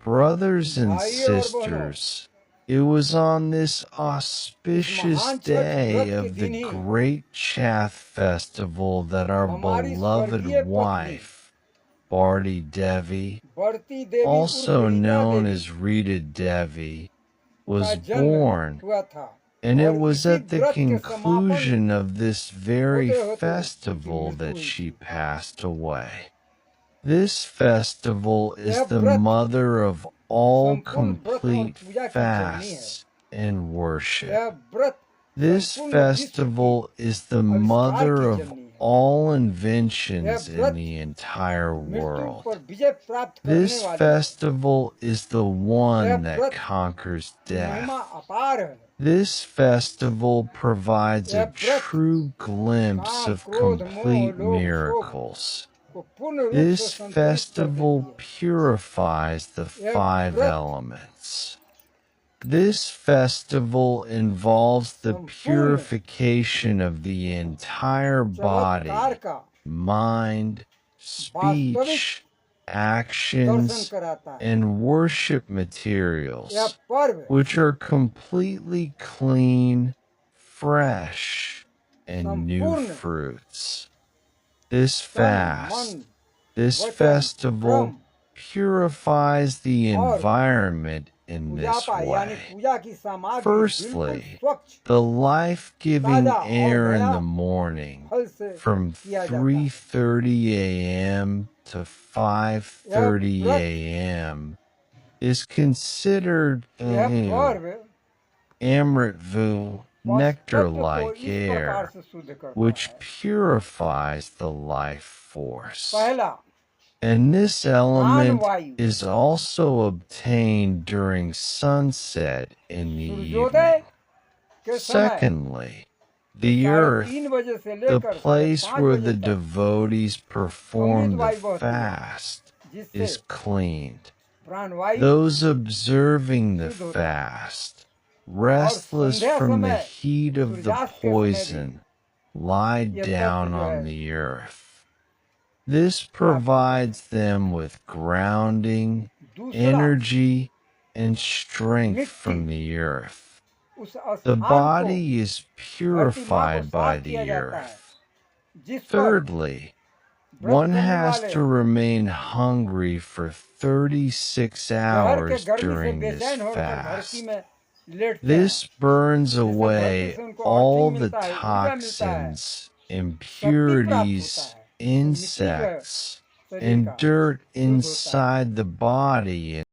Brothers and sisters, it was on this auspicious day of the great Chhath festival that our beloved wife, Bharti Devi, also known as Rita Devi, was born, and it was at the conclusion of this very festival that she passed away. This festival is the mother of all complete fasts and worship. This festival is the mother of all inventions in the entire world. This festival is the one that conquers death. This festival provides a true glimpse of complete miracles. This festival purifies the 5 elements. This festival involves the purification of the entire body, mind, speech, actions, and worship materials, which are completely clean, fresh, and new fruits. This fast, this festival, purifies the environment in this way. Firstly, the life-giving air in the morning from 3:30 a.m. to 5:30 a.m. is considered Amritvu, nectar-like air, which purifies the life force. And this element is also obtained during sunset in the evening. Secondly, the earth, the place where the devotees perform the fast, is cleaned. Those observing the fast, restless from the heat of the poison, lie down on the earth. This provides them with grounding, energy, and strength from the earth. The body is purified by the earth. Thirdly, one has to remain hungry for 36 hours during this fast. This burns away all the toxins, impurities, insects, and dirt inside the body